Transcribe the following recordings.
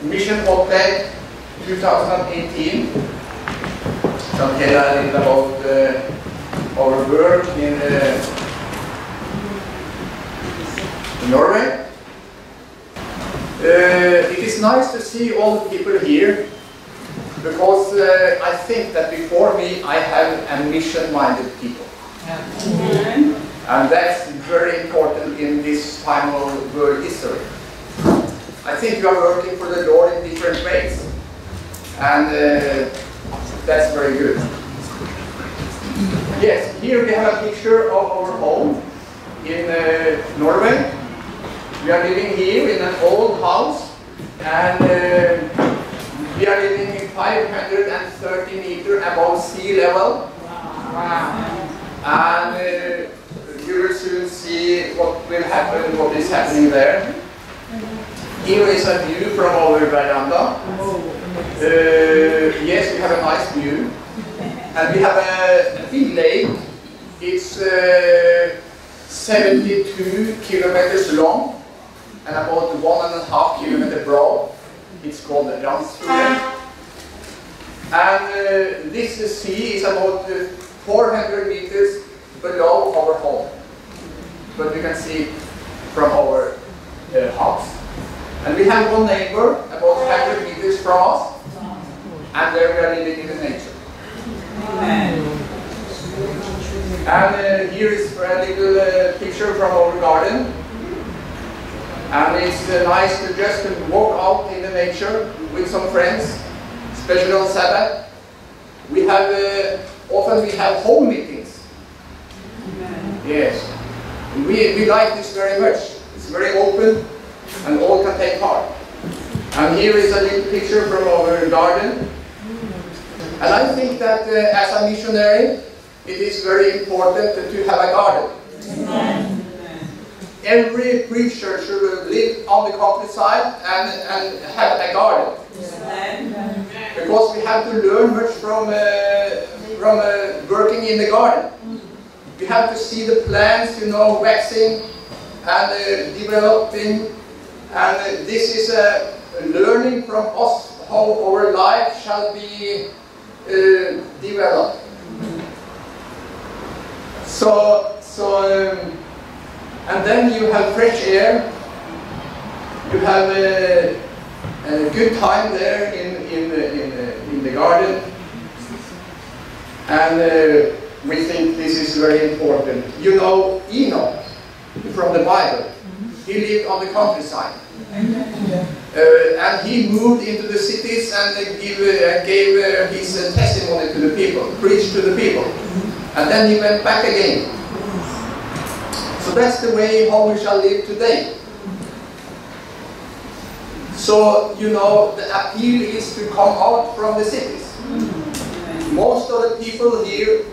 Mission Update 2018. I'll tell you a little about our work in Norway. It is nice to see all the people here, because I think that before me I have ambition-minded people. And that's very important in this time of world history. I think you are working for the Lord in different ways, and that's very good. Yes, here we have a picture of our home in Norway. We are living here in an old house, and we are living in 530 meters above sea level. Wow. And you will soon see what will happen, what is happening there. Here is a view from our veranda. Yes, we have a nice view. And we have a big lake. It's 72 kilometers long and about 1.5 kilometers broad. It's called the Struksnes. And this sea is about 400 meters below our home. But you can see from our house. And we have one neighbor about 100 meters from us, and there we are living in the nature. And here is a little picture from our garden. And it's nice to just walk out in the nature with some friends, especially on Sabbath. We have often we have home meetings. Yes, we like this very much. It's very open, and all can take part. And here is a little picture from our garden. And I think that as a missionary, it is very important to have a garden. Amen. Every preacher should live on the countryside and have a garden. Amen. Because we have to learn much from working in the garden. We have to see the plants, you know, waxing and developing. And this is a learning from us how our life shall be developed. And then you have fresh air. You have a good time there in the garden, and we think this is very important. You know Enoch from the Bible. He lived on the countryside. And he moved into the cities and gave his testimony to the people, preached to the people. And then he went back again. So that's the way how we shall live today. So, you know, the appeal is to come out from the cities. Most of the people here,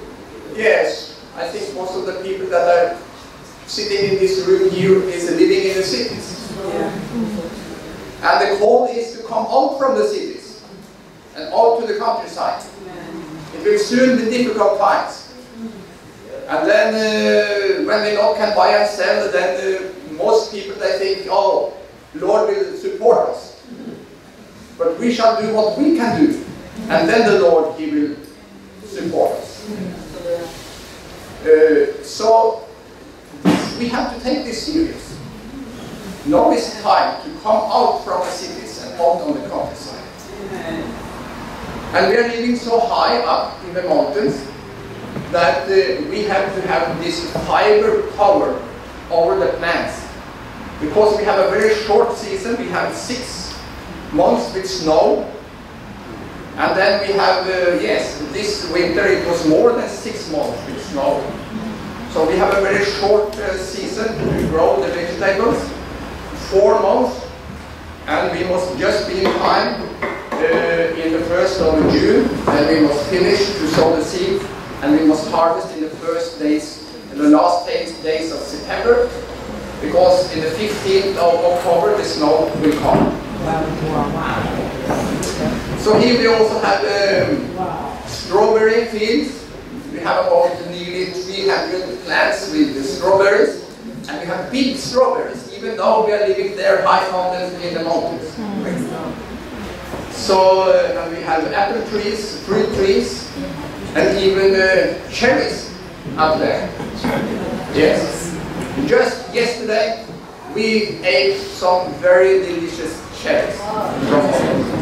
yes, I think most of the people that are sitting in this room here is living in the cities. And the call is to come out from the cities and out to the countryside. It will soon be difficult times. And then when we not can buy and sell, then most people they think, oh, Lord will support us. But we shall do what we can do, and then the Lord, He will support us. So we have to take this serious. Now is time to come out from the cities and out on the countryside. And we are living so high up in the mountains that we have to have this fiber power over the plants. Because we have a very short season, we have 6 months with snow. And then we have, yes, this winter it was more than 6 months with snow. So we have a very short season to grow the vegetables. 4 months. And we must just be in time in the 1st of June. And we must finish to sow the seed. And we must harvest in the first days, in the last days of September, because in the 15th of October the snow will come. So here we also have strawberry fields. We have about nearly 300 plants with strawberries, and we have big strawberries, even though we are living there high on in the mountains. So and we have apple trees, fruit trees, and even cherries up there. Yes. Just yesterday we ate some very delicious cherries from home.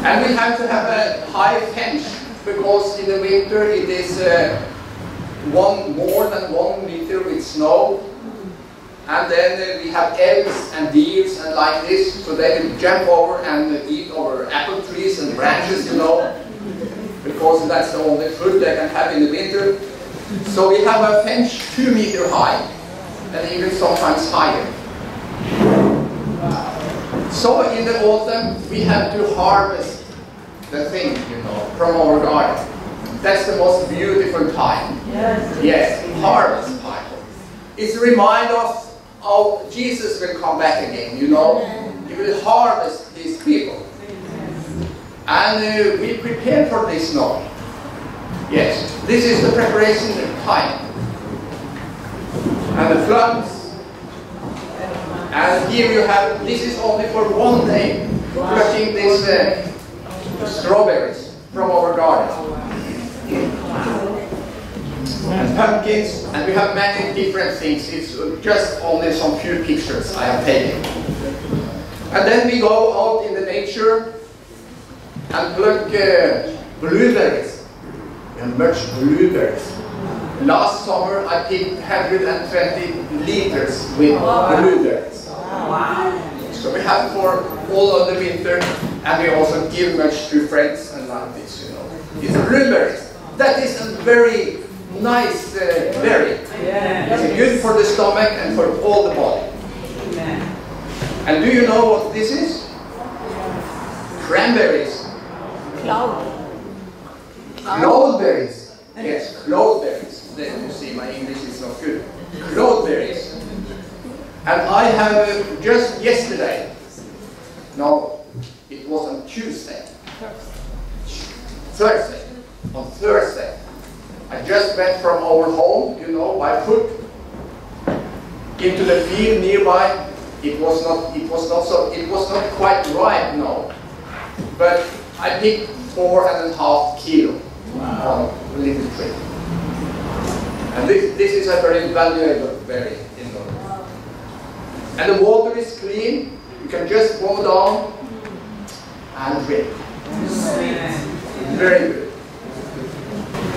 And we have to have a high fence because in the winter it is more than 1 meter with snow. And then we have elks and deers and like this, so they will jump over and eat over apple trees and branches, you know, because that's the only food they can have in the winter. So we have a fence 2 meters high, and even sometimes higher. So in the autumn we have to harvest the thing, you know, from our garden. That's the most beautiful time. Yes, harvest time. It's a reminder of how Jesus will come back again, you know. He will harvest these people. And we prepare for this now. Yes, this is the preparation time. And the plums. And here you have, this is only for 1 day, plucking these strawberries from our garden. And pumpkins, and we have many different things. It's just only some few pictures I have taken. And then we go out in the nature and pluck blueberries. We have much blueberries. Last summer I picked 120 liters with blueberries. So we have for all of the winter, and we also give much to friends and like this, you know. It's blueberries. That is a very nice berry. It's good for the stomach and for all the body. And do you know what this is? Cranberries. Cloudberries. Yes, cloudberries. Then you see my English is not good. Cloudberries. And I have just yesterday, no, it was on Tuesday. Thursday. On Thursday. I just went from our home, you know, by foot into the field nearby. It was not quite ripe, no. But I picked 4.5 kilos on a little tree. And this is a very valuable berry, you know. And the water is clean. You can just go down and drink. Very good.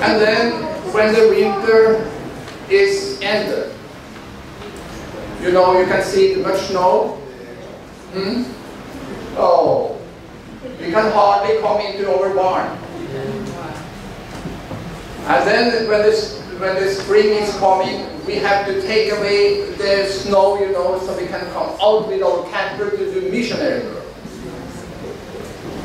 And then, when the winter is ended, you know, you can see much snow. Oh, we can hardly come into our barn. And then, when the spring is coming, we have to take away the snow, you know, so we can come out with our camper to do missionary work.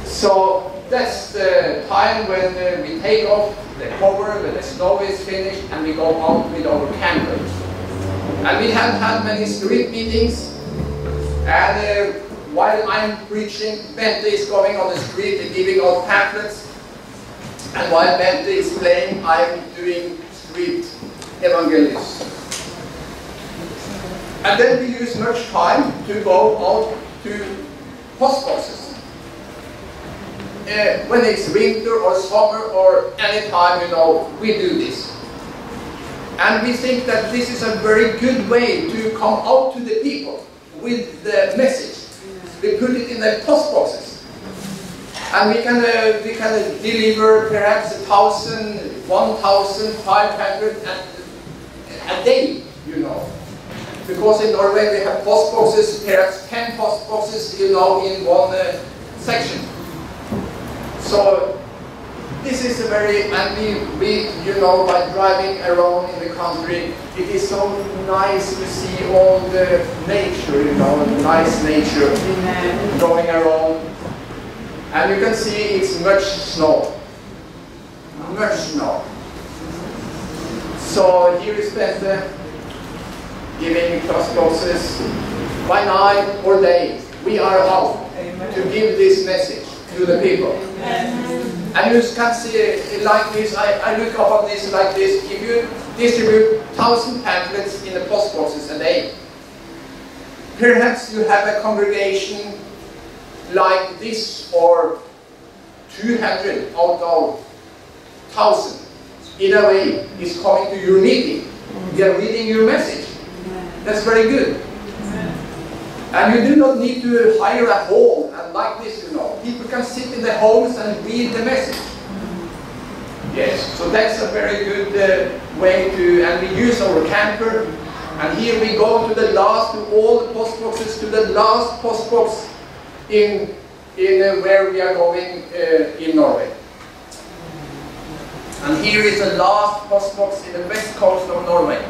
So that's the time when we take off the cover, when the snow is finished, and we go out with our campers. And we have had many street meetings, and while I'm preaching, Bente is going on the street and giving out pamphlets, and while Bente is playing, I'm doing street evangelism. And then we use much time to go out to post boxes. When it's winter or summer or any time, you know, we do this. And we think that this is a very good way to come out to the people with the message. We put it in the post boxes. And we can deliver perhaps 1,000, 1,500 a day, you know. Because in Norway we have post boxes, perhaps 10 post boxes, you know, in one section. So this is a very, and we, you know, by driving around in the country, it is so nice to see all the nature, you know, the nice nature going around. And you can see it's much snow. Much snow. So here is Bente giving post boxes by night or day. We are out to give this message to the people. And you can see like this, I look up on this like this. If you distribute 1,000 pamphlets in the post boxes a day, perhaps you have a congregation like this or 200 out of 1,000 in a way is coming to your meeting. They are reading your message. That's very good. And you do not need to hire a hall and like this, you know. People can sit in their homes and read the message. Yes, so that's a very good way to, and we use our camper. And here we go to the last, to all the post boxes, to the last post box in where we are going in Norway. And here is the last post box in the west coast of Norway.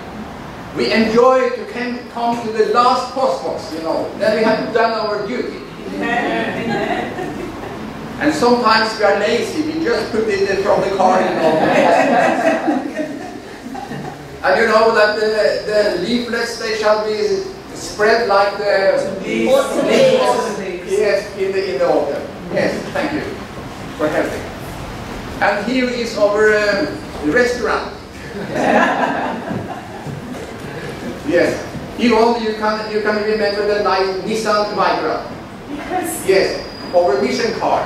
We enjoy to come to the last post box, you know. Then we have done our duty. And sometimes we are lazy. We just put it from the car, you know. And you know that the leaflets, they shall be spread like the leaves. Yes, in the autumn. Yes, thank you for helping. And here is our restaurant. Yes. Here only you can remember the nice Nissan Micra. Yes, our mission card.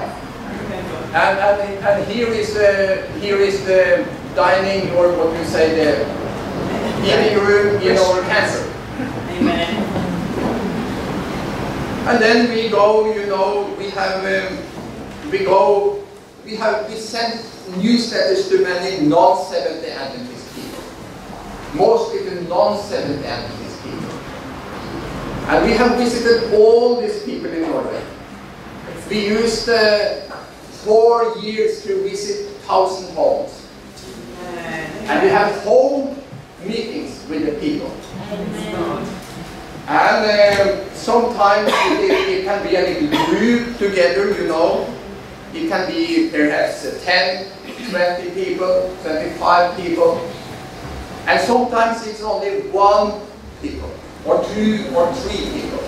And here is the dining, or what you say, the eating room in our camper. Amen. And then we go, you know, we send newsletters to many non-Seventh Day Adventist people. Mostly to non-Seventh Day Adventist people. And we have visited all these people in Norway. We used 4 years to visit 1,000 homes. And we have home meetings with the people. And sometimes it can be a little group together, you know. It can be perhaps 10, 20 people, 25 people. And sometimes it's only 1 people, or 2 or 3 people.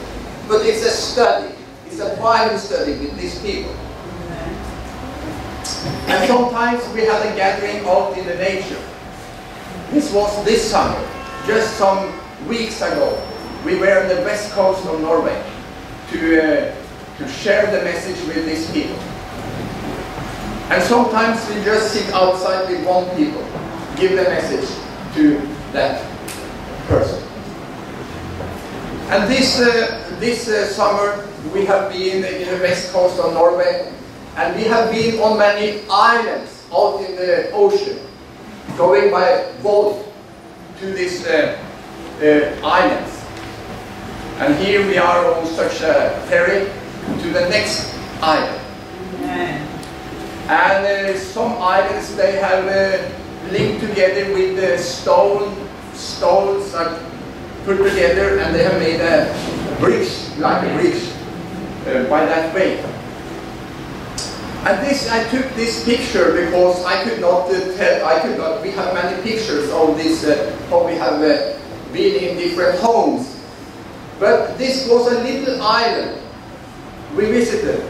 But it's a study. It's a Bible study with these people. And sometimes we had a gathering out in the nature. This was this summer, just some weeks ago. We were on the west coast of Norway to share the message with these people. And sometimes we just sit outside with 1 people, give the message to that person. And this summer we have been in the west coast of Norway, and we have been on many islands out in the ocean, going by boat to these islands. And here we are on such a ferry to the next island. And some islands, they have linked together with stones are put together, and they have made a bridge, like a bridge, by that way. And I took this picture because I could not we have many pictures of this, how we have been in different homes. But this was a little island we visited.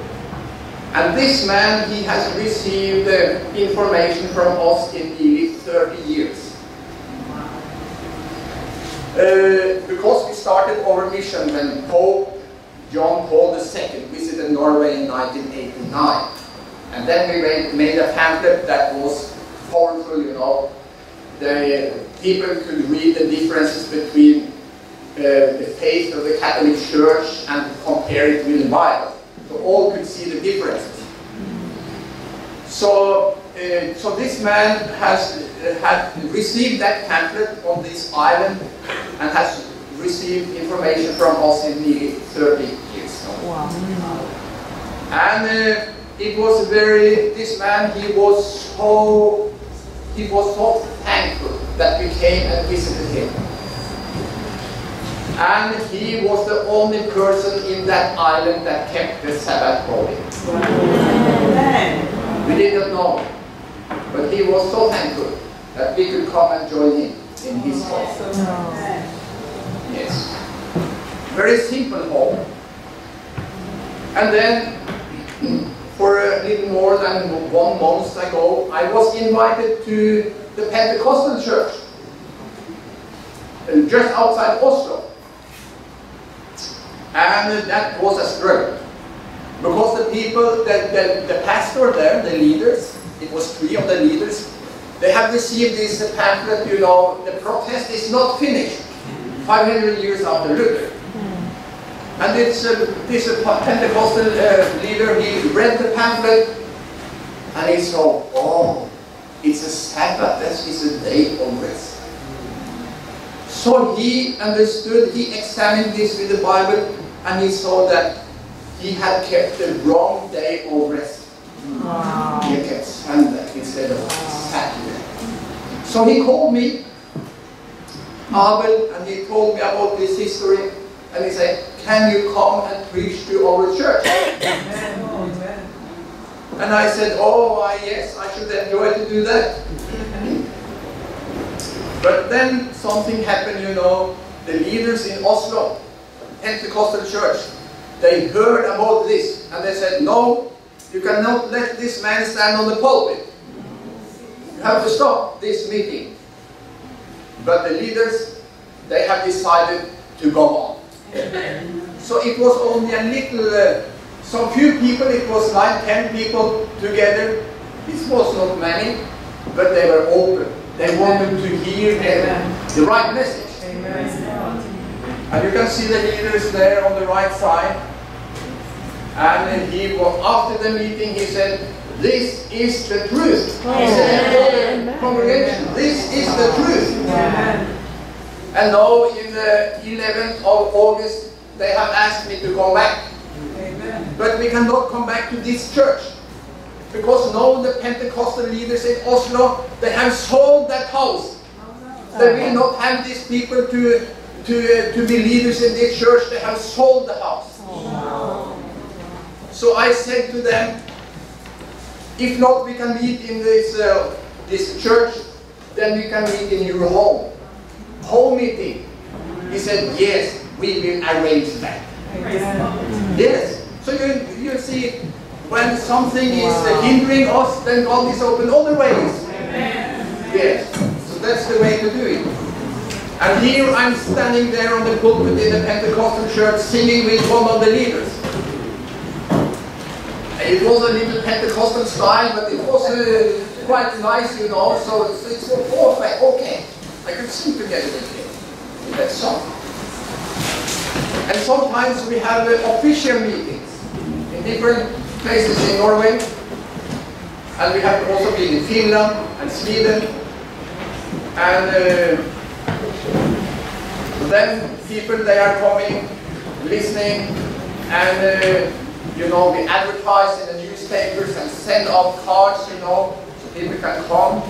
And this man, he has received information from us in nearly 30 years. Because we started our mission when Pope John Paul II visited Norway in 1989. And then we made a pamphlet that was powerful, you know. The people could read the differences between the faith of the Catholic Church and compare it with the Bible. So all could see the differences. So this man had received that pamphlet on this island and has received information from us in nearly 30 years. Wow. And it was this man, he was so thankful that we came and visited him. And he was the only person in that island that kept the Sabbath holy. We did not know, but he was so thankful that we could come and join him in his home. Yes. Very simple home. And then, for a little more than 1 month ago, I was invited to the Pentecostal church, just outside Oslo. And that was a struggle, because the people, the pastor there, the leaders, it was 3 of the leaders, they have received this pamphlet, you know, the protest is not finished, 500 years after Luther. And this Pentecostal leader, he read the pamphlet, and he saw, oh, it's a Sabbath, this is a day of rest. So he understood, he examined this with the Bible, and he saw that he had kept the wrong day of rest. Wow. He had kept Sunday instead of Saturday. So he called me, Abel, and he told me about this history, and he said, can you come and preach to our church? Amen. And I said, oh, yes, I should enjoy to do that. But then something happened, you know, the leaders in Oslo, Pentecostal church, they heard about this, and they said, no, you cannot let this man stand on the pulpit. You have to stop this meeting. But the leaders, they have decided to go on. So it was only a little, some few people, it was 9, 10 people together. This was not many, but they were open. They wanted to hear the right message. And you can see the leaders there on the right side. And he was, after the meeting, he said, this is the truth. He said to the congregation, this is the truth. And now in the 11th of August, they have asked me to come back. But we cannot come back to this church. Because now the Pentecostal leaders in Oslo, they have sold that house. They will not have these people to be leaders in this church. They have sold the house. So I said to them, if not we can meet in this church, then we can meet in your home. Home meeting. He said, yes, we will arrange that. Yes. So you see, when something is hindering us, then God is open other ways. Yes. So that's the way to do it. And here I'm standing there on the pulpit in the Pentecostal church singing with one of the leaders. It was a little Pentecostal style, but it was quite nice, you know, so it's perfect. Okay, I could sing together with him in that song. And sometimes we have official meetings in different places in Norway, and we have also been in Finland and Sweden, and then people, they are coming, listening, and you know, we advertise in the newspapers and send out cards, you know, so people can come.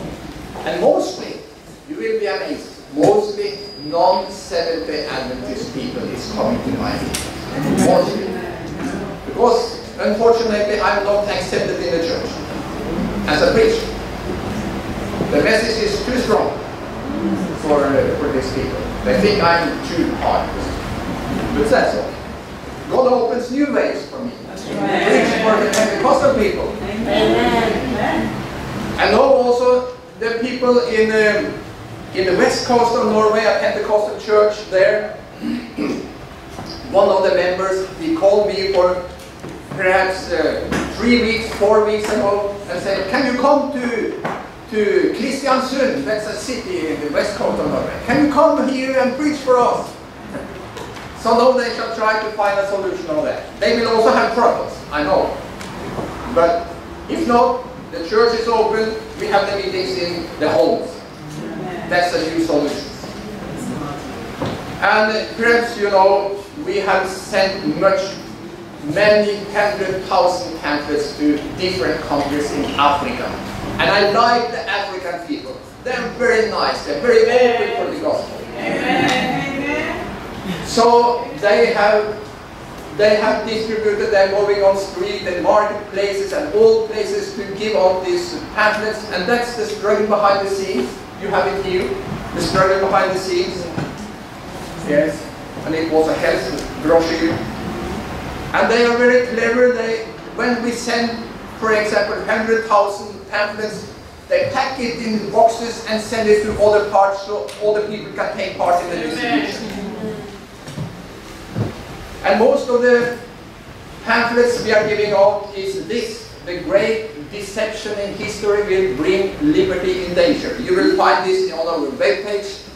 And mostly, you will be amazed, mostly non-Seventh-day Adventist people is coming to my meeting. Mostly. Because, unfortunately, I'm not accepted in the church as a preacher. The message is too strong for these people. They think I'm too hard. But that's okay. God opens new ways for me. Preach for the Pentecostal people. Amen. And now also the people in the west coast of Norway, a Pentecostal church there, one of the members, he called me for perhaps 3 weeks, 4 weeks ago, and said, can you come to Kristiansund, that's a city in the west coast of Norway. Can you come here and preach for us? So now they shall try to find a solution on that. They will also have troubles, I know. But if not, the church is open, we have the meetings in the homes. That's a new solution. And perhaps, you know, we have sent many 100,000 pamphlets to different countries in Africa. And I like the African people. They're very nice, they're very open for the gospel. So they have distributed them going on street and marketplaces and all places to give out these pamphlets, and that's the struggle behind the scenes. You have it here, the struggle behind the scenes. Yes, and it was a health brochure. And they are very clever. When we send, for example, 100,000 pamphlets, they pack it in boxes and send it to other parts so other people can take part in the distribution. And most of the pamphlets we are giving out is this: the great deception in history will bring liberty in danger. You will find this on our webpage,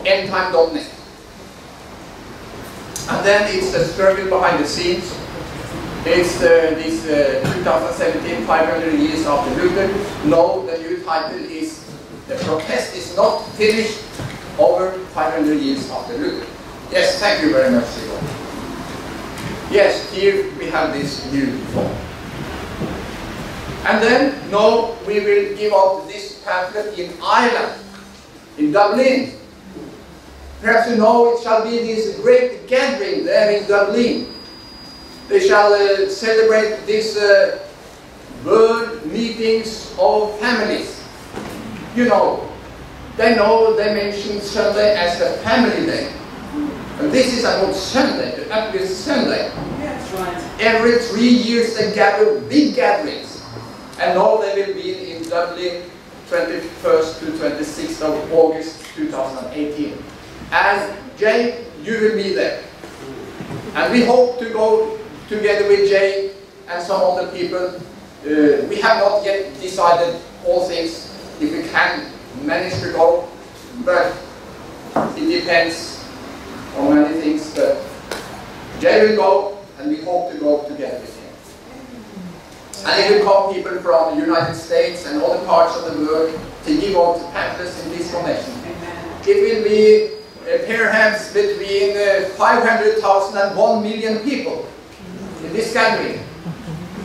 endtime.net. And then it's the struggle behind the scenes. It's this 2017, 500 years after Luther. No, the new title is "The Protest is Not Finished Over 500 Years After Luther." Yes, thank you very much, Sigurd. Yes, here we have this new form. And then, no, we will give out this pamphlet in Ireland, in Dublin. Perhaps you know it shall be this great gathering there in Dublin. They shall celebrate this world meetings of families. You know, they mention Sunday as the family day. And this is about Sunday, the uplift Sunday. That's right. Every 3 years they gather big gatherings. And now they will be in Dublin 21st to 26th of August 2018. And Jay, you will be there. And we hope to go together with Jay and some other people. We have not yet decided all things, if we can manage to go, but it depends on many things. But Jay will go, and we hope to go together with him. And it will come people from the United States and other parts of the world to give out pamphlets in this connection. It will be perhaps between 500,000 and 1 million people in this gathering.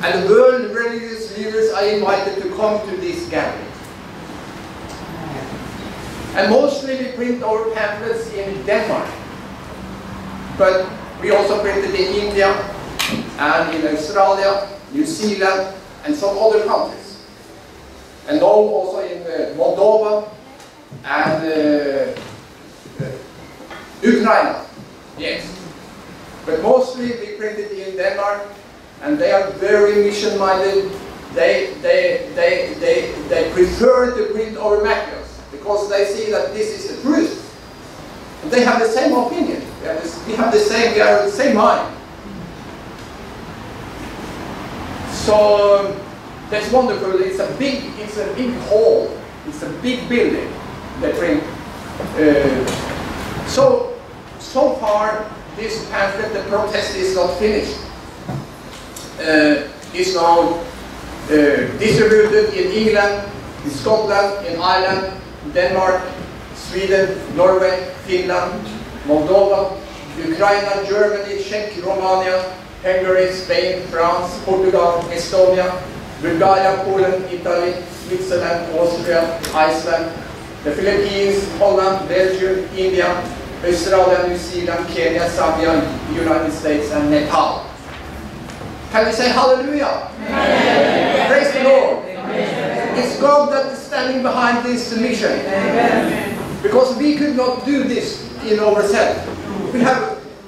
And the world religious leaders are invited to come to this gathering. And mostly we print our pamphlets in Denmark. But we also print it in India and in Australia, New Zealand, and some other countries. And now also in Moldova and Ukraine. Yes. But mostly we print it in Denmark, and they are very mission-minded. They prefer to print our materials because they see that this is the truth. And they have the same opinion. We are of the same mind. So that's wonderful. It's a big hall. It's a big building. They print. So far, this pamphlet, the protest is not finished. It's now distributed in England, in Scotland, in Ireland, Denmark, Sweden, Norway, Finland, Moldova, Ukraine, Germany, Czech, Romania, Hungary, Spain, France, Portugal, Estonia, Bulgaria, Poland, Italy, Switzerland, Austria, Iceland, the Philippines, Holland, Belgium, India, Australia, New Zealand, Kenya, Zambia, United States, and Nepal. Can we say hallelujah? Amen. Praise the Lord. Amen. It's God that is standing behind this mission. Amen. Because we could not do this in ourselves.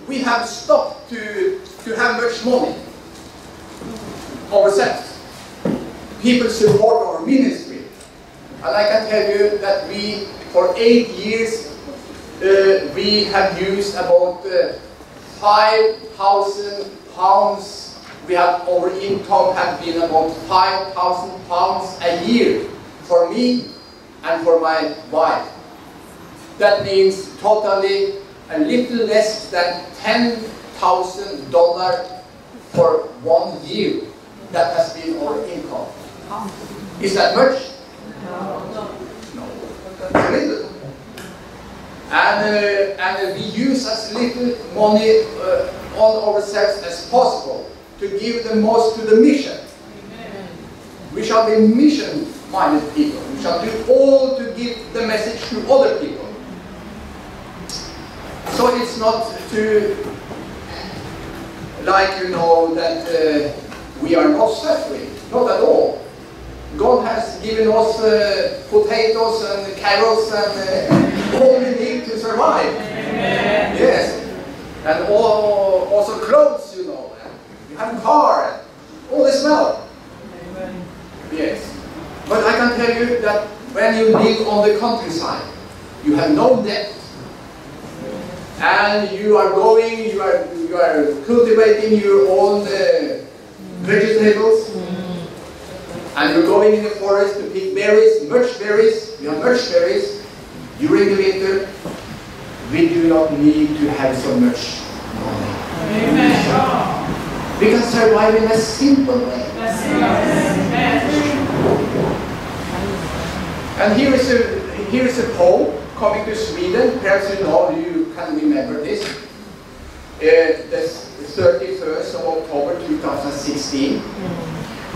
We have stopped to have much money ourselves. People support our ministry. And I can tell you that we, for 8 years, we have used about 5,000 pounds. Our income has been about 5,000 pounds a year for me and for my wife. That means totally a little less than $10,000 for 1 year. That has been our income. Is that much? No. It's a little. And we use as little money on ourselves as possible to give the most to the mission. Amen. We shall be mission-minded people. We shall do all to give the message to other people. So it's not to, like you know, that we are not suffering. Not at all. God has given us potatoes and carrots and all we need to survive. Amen. Yes. And also clothes, you know. You have a car, all this well. Amen. Yes. But I can tell you that when you live on the countryside, you have no debt. And you are cultivating your own vegetables. And you're going in the forest to pick berries, much berries. We have much berries during the winter. We do not need to have so much money. Amen. We can survive in a simple way. And here is a Pope coming to Sweden. Perhaps you can remember this. The 31st of October 2016.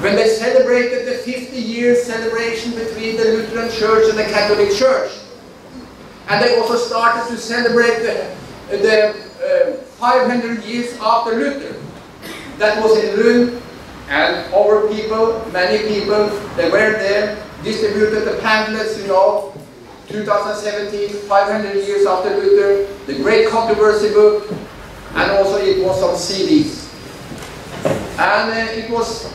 When they celebrated the 50-year celebration between the Lutheran Church and the Catholic Church. And they also started to celebrate the 500 years after Luther. That was in Lund, and our people, many people, they were there, distributed the pamphlets, 2017, 500 years after Luther, the Great Controversy book, and also it was on CDs. And it was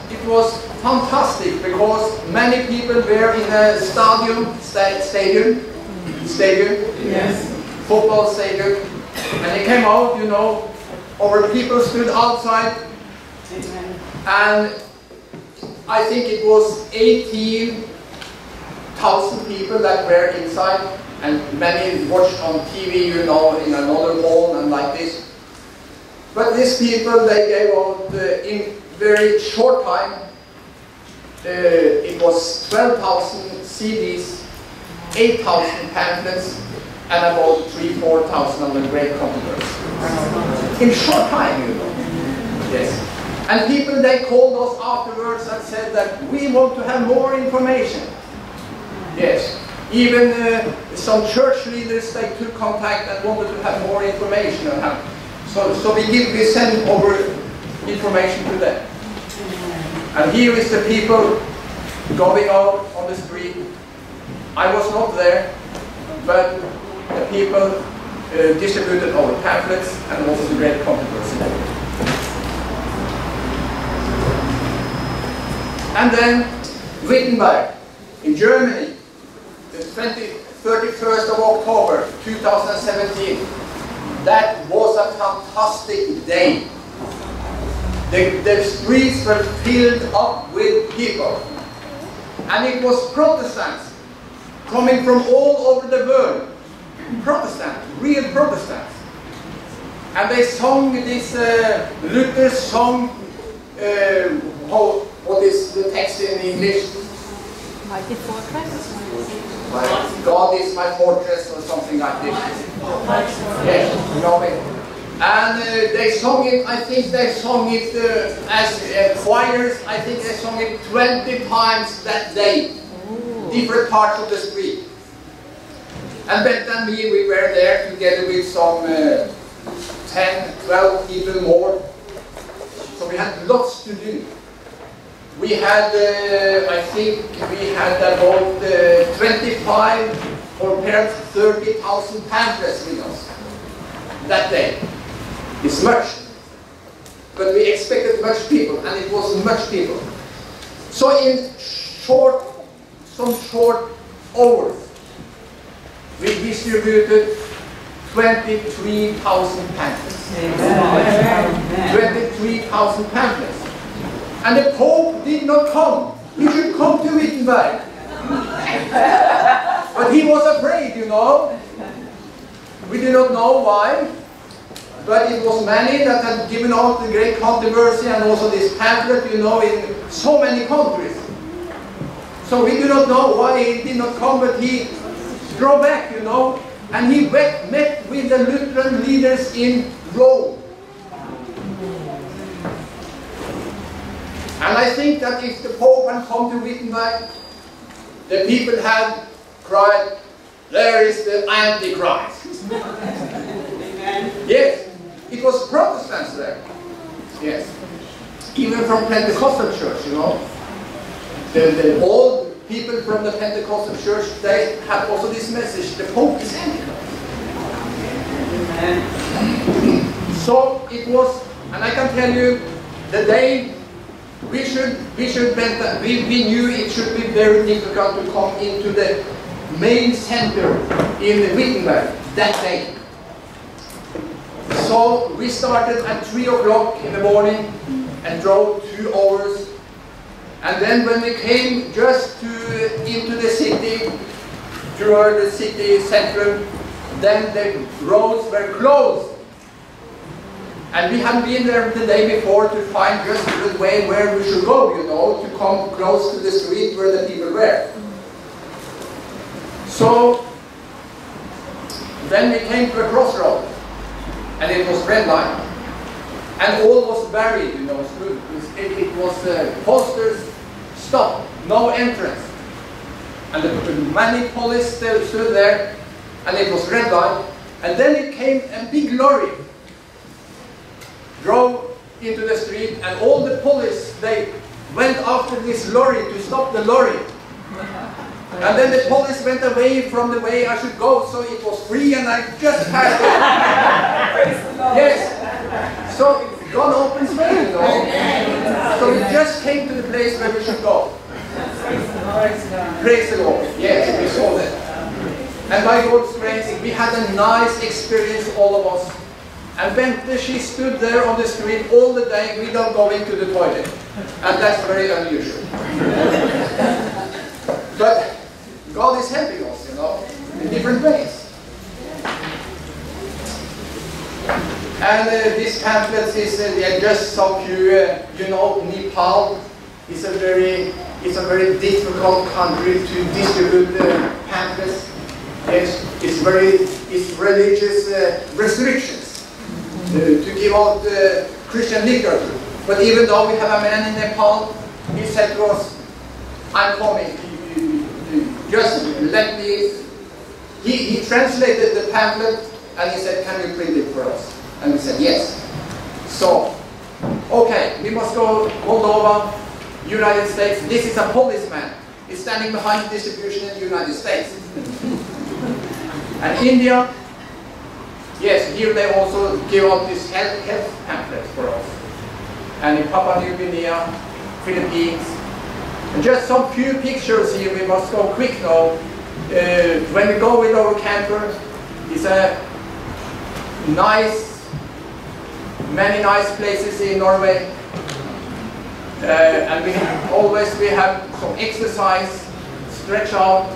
fantastic because many people were in a stadium, yes, football stadium, and they came out, our people stood outside, and I think it was 18,000 people that were inside, and many watched on TV, in another hall and like this. But these people, they gave out in very short time, it was 12,000 CDs, 8,000 pamphlets, and about 3,000-4,000 on the Great Controversy. In short time, Yes. And people, they called us afterwards and said that we want to have more information. Yes. Even some church leaders, they took contact and wanted to have more information on how. So we send over information to them. And here is the people going out on the street. I was not there, but the people distributed our pamphlets and also the Great Controversy. And then Wittenberg in Germany, the 31st of October 2017. That was a fantastic day. The streets were filled up with people. And it was Protestants coming from all over the world. Protestants, real Protestants. And they sung this Luther song, what is the text in English? Mighty fortress? God is my fortress, or something like this. Yes, you know me. And they sung it, I think they sung it as choirs, I think they sung it 20 times that day. Different parts of the street. And Beth and me, we were there together with some 10, 12 people more. So we had lots to do. We had, I think we had about 25 or perhaps 30,000 pamphlets with us that day. It's much. But we expected much people, and it was much people. So in some short hours, we distributed 23,000 pamphlets. 23,000 pamphlets. And the Pope did not come. He should come to Wittenberg. But he was afraid, We do not know why. But it was many that had given out the Great Controversy and also this pamphlet, in so many countries. So we do not know why he did not come, but he drove back, and he met with the Lutheran leaders in Rome. And I think that if the Pope had come to Wittenberg, the people had cried, "There is the Antichrist." Yes, it was Protestants there. Yes, even from Pentecostal church, The old people from the Pentecostal church, they had also this message: the Pope is Antichrist. So it was, and I can tell you, the day. We knew it should be very difficult to come into the main center in Wittenberg that day. So we started at 3 o'clock in the morning, and and drove 2 hours. And then when we came just into the city, toward the city center, then the roads were closed. And we had been there the day before to find just the way where we should go, you know, to come close to the street where the people were. So then we came to a crossroad, and it was red light. And all was buried, you know, it was posters, stop, no entrance. And many police still stood there, and it was red light. And then it came a big lorry, drove into the street, and all the police, they went after this lorry to stop the lorry. And then the police went away from the way I should go, so it was free, and I just passed it. Yes. So God opens way, you know. So we just came to the place where we should go. Praise the Lord. Yes, we saw that. And by God's grace, we had a nice experience, all of us. And when she stood there on the street all the day without going to the toilet. And that's very unusual. But God is helping us, you know, in different ways. And this pamphlet is just so few, you know, Nepal is a very difficult country to distribute pamphlets. Yes, it's religious restrictions to give out Christian literature. But even though we have a man in Nepal, he said to us, I'm coming, just let me. He translated the pamphlet and he said, can you print it for us? And we said, yes. So, okay, we must go Moldova, United States. This is a policeman. He's standing behind the distribution in the United States. And India, yes, here they also give out this health pamphlet for us. And in Papua New Guinea, Philippines. And just some few pictures here, we must go quick now. When we go with our camper, it's a many nice places in Norway. And we have some exercise, stretch out.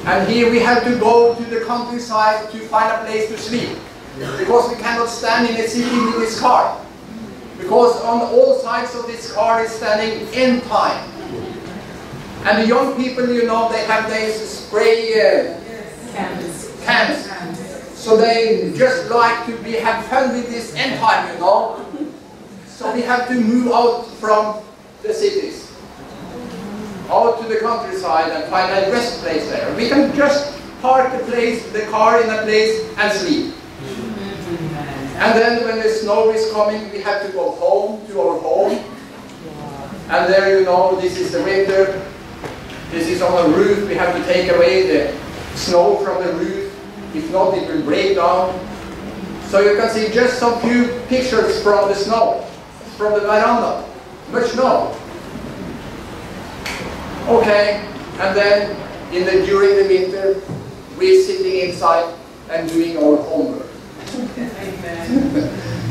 And here we have to go to the countryside to find a place to sleep. Because we cannot stand in a city with this car. Because on all sides of this car is standing end time. And the young people, you know, they have these spray cans. So they just like to have fun with this end time, you know. So we have to move out from the cities, out to the countryside and find a rest place there. We can just park the car in a place and sleep. And then when the snow is coming, we have to go home, to our home. And there, you know, this is the winter. This is on the roof. We have to take away the snow from the roof. If not, it will break down. So you can see just some few pictures from the snow, from the veranda. Much snow. Okay, and then during the winter, we're sitting inside and doing our homework.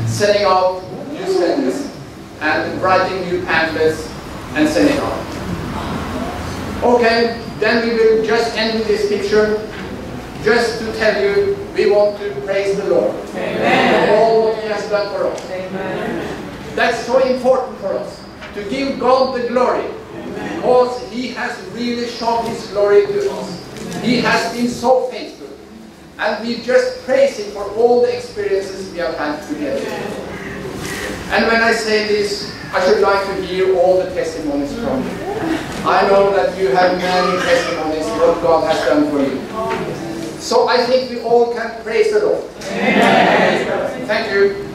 Sending out newsletters and writing new pamphlets and sending out. Okay, then we will just end with this picture, just to tell you we want to praise the Lord. Amen. For all what He has done for us. Amen. That's so important for us, to give God the glory, because He has really shown His glory to us. He has been so faithful. And we just praise Him for all the experiences we have had together. And when I say this, I should like to hear all the testimonies from you. I know that you have many testimonies what God has done for you. So I think we all can praise the Lord. Amen. Thank you.